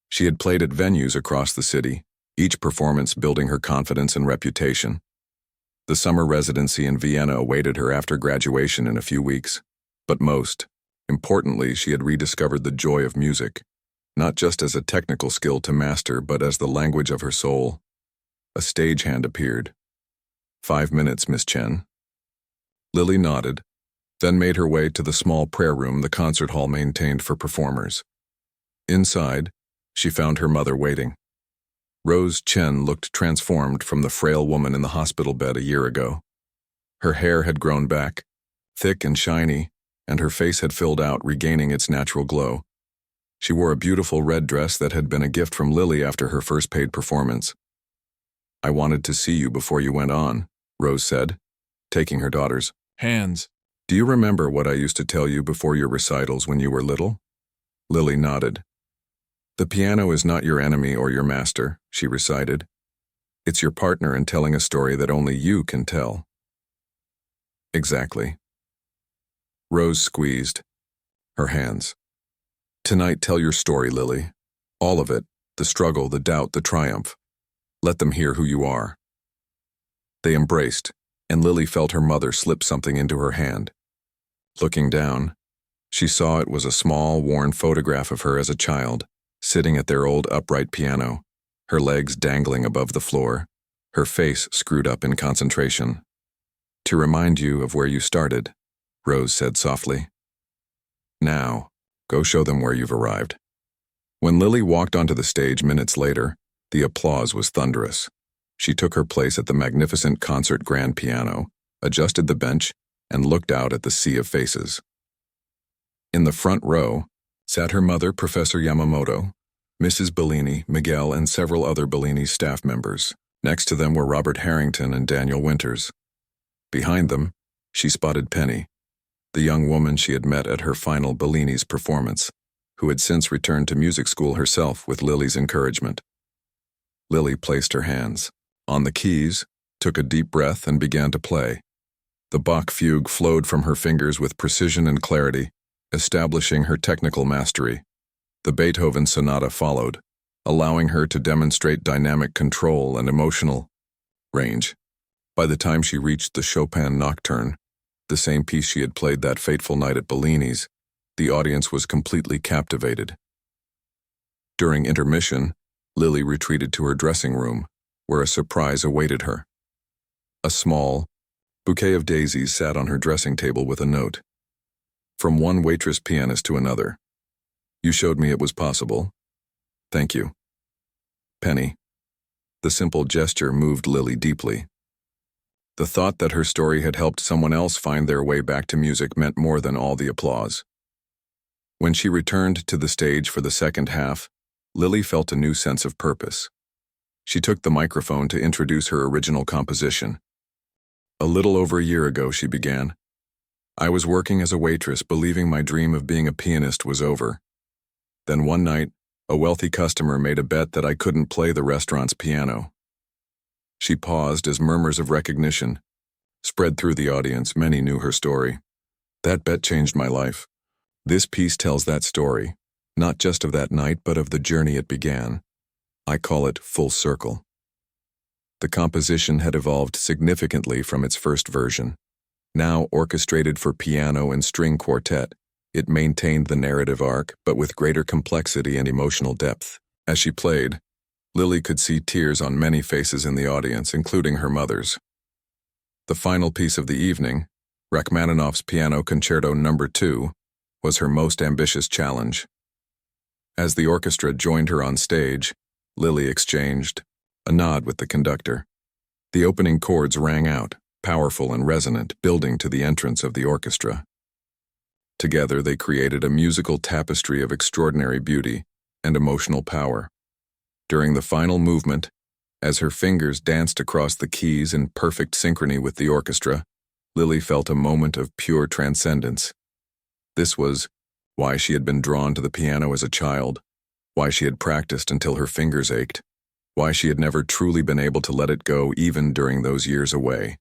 She had played at venues across the city, each performance building her confidence and reputation. The summer residency in Vienna awaited her after graduation in a few weeks. But most importantly, she had rediscovered the joy of music, not just as a technical skill to master, but as the language of her soul. A stagehand appeared. 5 minutes, Miss Chen. Lily nodded, then made her way to the small prayer room the concert hall maintained for performers. Inside, she found her mother waiting. Rose Chen looked transformed from the frail woman in the hospital bed a year ago. Her hair had grown back, thick and shiny, and her face had filled out, regaining its natural glow. She wore a beautiful red dress that had been a gift from Lily after her first paid performance. "I wanted to see you before you went on," Rose said, taking her daughter's hands. "Do you remember what I used to tell you before your recitals when you were little?" Lily nodded. "The piano is not your enemy or your master," she recited. "It's your partner in telling a story that only you can tell." "Exactly." Rose squeezed her hands. "Tonight, tell your story, Lily. All of it, the struggle, the doubt, the triumph. Let them hear who you are." They embraced, and Lily felt her mother slip something into her hand. Looking down, she saw it was a small, worn photograph of her as a child, sitting at their old upright piano, her legs dangling above the floor, her face screwed up in concentration. "To remind you of where you started," Rose said softly. "Now, go show them where you've arrived." When Lily walked onto the stage minutes later, the applause was thunderous. She took her place at the magnificent concert grand piano, adjusted the bench, and looked out at the sea of faces. In the front row sat her mother, Professor Yamamoto, Mrs. Bellini, Miguel, and several other Bellini staff members. Next to them were Robert Harrington and Daniel Winters. Behind them, she spotted Penny, the young woman she had met at her final Bellini's performance, who had since returned to music school herself with Lily's encouragement. Lily placed her hands on the keys, took a deep breath, and began to play. The Bach fugue flowed from her fingers with precision and clarity, establishing her technical mastery. The Beethoven sonata followed, allowing her to demonstrate dynamic control and emotional range. By the time she reached the Chopin Nocturne, the same piece she had played that fateful night at Bellini's, the audience was completely captivated. During intermission, Lily retreated to her dressing room, where a surprise awaited her. A small bouquet of daisies sat on her dressing table with a note. From one Waitress pianist to another. "You showed me it was possible. Thank you. Penny." The simple gesture moved Lily deeply. The thought that her story had helped someone else find their way back to music meant more than all the applause. When she returned to the stage for the second half, Lily felt a new sense of purpose. She took the microphone to introduce her original composition. "A little over a year ago," she began, "I was working as a waitress, believing my dream of being a pianist was over. Then one night, a wealthy customer made a bet that I couldn't play the restaurant's piano." She paused as murmurs of recognition spread through the audience. Many knew her story. "That bet changed my life." This piece tells that story, not just of that night, but of the journey it began. I call it Full Circle. The composition had evolved significantly from its first version. Now orchestrated for piano and string quartet, it maintained the narrative arc, but with greater complexity and emotional depth. As she played, Lily could see tears on many faces in the audience, including her mother's. The final piece of the evening, Rachmaninoff's Piano Concerto No. 2, was her most ambitious challenge. As the orchestra joined her on stage, Lily exchanged a nod with the conductor. The opening chords rang out, powerful and resonant, building to the entrance of the orchestra. Together they created a musical tapestry of extraordinary beauty and emotional power. During the final movement, as her fingers danced across the keys in perfect synchrony with the orchestra, Lily felt a moment of pure transcendence. This was why she had been drawn to the piano as a child, why she had practiced until her fingers ached, why she had never truly been able to let it go even during those years away.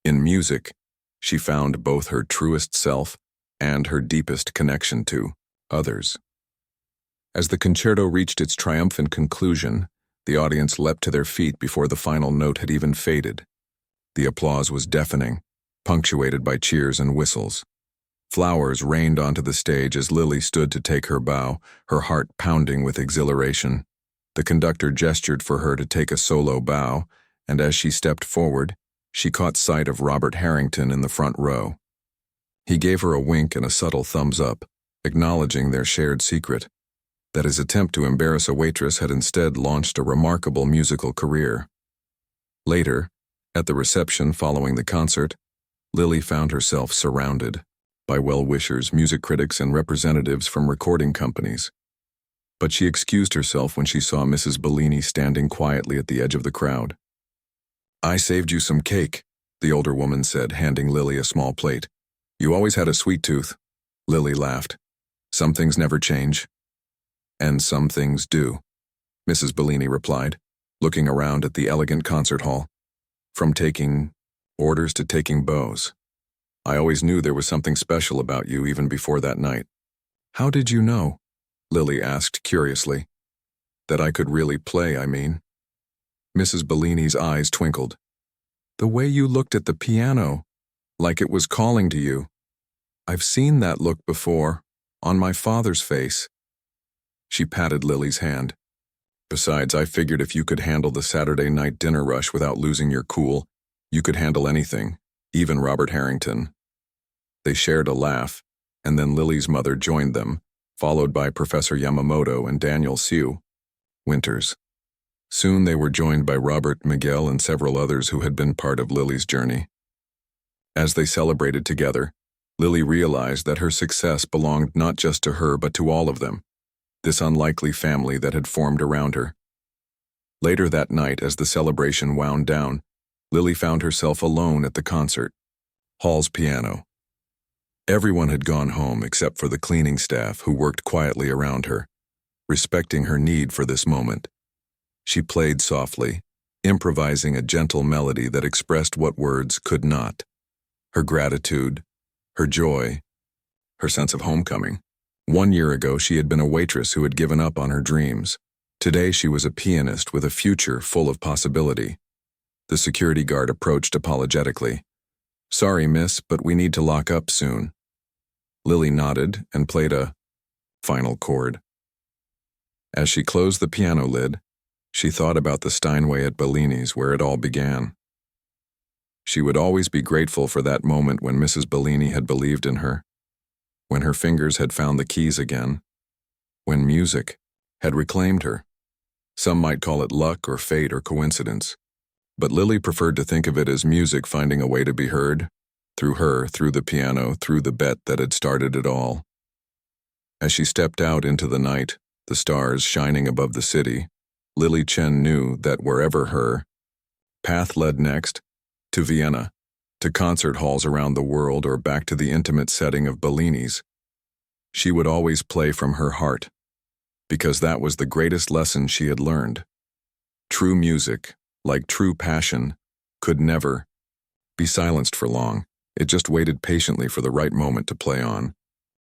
In music, she found both her truest self and her deepest connection to others. As the concerto reached its triumphant conclusion, the audience leapt to their feet before the final note had even faded. The applause was deafening, punctuated by cheers and whistles. Flowers rained onto the stage as Lily stood to take her bow, her heart pounding with exhilaration. The conductor gestured for her to take a solo bow, and as she stepped forward, she caught sight of Robert Harrington in the front row. He gave her a wink and a subtle thumbs up, acknowledging their shared secret. that his attempt to embarrass a waitress had instead launched a remarkable musical career. Later, at the reception following the concert, Lily found herself surrounded by well-wishers, music critics, and representatives from recording companies. But she excused herself when she saw Mrs. Bellini standing quietly at the edge of the crowd. "I saved you some cake," the older woman said, handing Lily a small plate. "You always had a sweet tooth." Lily laughed. "Some things never change." "And some things do," Mrs. Bellini replied, looking around at the elegant concert hall. "From taking orders to taking bows. I always knew there was something special about you even before that night." "How did you know?" Lily asked curiously. "That I could really play, I mean." Mrs. Bellini's eyes twinkled. "The way you looked at the piano, like it was calling to you. I've seen that look before, on my father's face." She patted Lily's hand. "Besides, I figured if you could handle the Saturday night dinner rush without losing your cool, you could handle anything, even Robert Harrington." They shared a laugh, and then Lily's mother joined them, followed by Professor Yamamoto and Daniel Siu Winters. Soon they were joined by Robert, Miguel, and several others who had been part of Lily's journey. As they celebrated together, Lily realized that her success belonged not just to her but to all of them, this unlikely family that had formed around her. Later that night, as the celebration wound down, Lily found herself alone at the concert hall's piano. Everyone had gone home except for the cleaning staff, who worked quietly around her, respecting her need for this moment. She played softly, improvising a gentle melody that expressed what words could not: her gratitude, her joy, her sense of homecoming. 1 year ago, she had been a waitress who had given up on her dreams. Today, she was a pianist with a future full of possibility. The security guard approached apologetically. "Sorry, miss, but we need to lock up soon." Lily nodded and played a final chord. As she closed the piano lid, she thought about the Steinway at Bellini's where it all began. She would always be grateful for that moment when Mrs. Bellini had believed in her, when her fingers had found the keys again, when music had reclaimed her. Some might call it luck or fate or coincidence, but Lily preferred to think of it as music finding a way to be heard, through her, through the piano, through the bet that had started it all. As she stepped out into the night, the stars shining above the city, Lily Chen knew that wherever her path led next, to Vienna, to concert halls around the world, or back to the intimate setting of Bellini's, she would always play from her heart, because that was the greatest lesson she had learned. True music, like true passion, could never be silenced for long. It just waited patiently for the right moment to play on.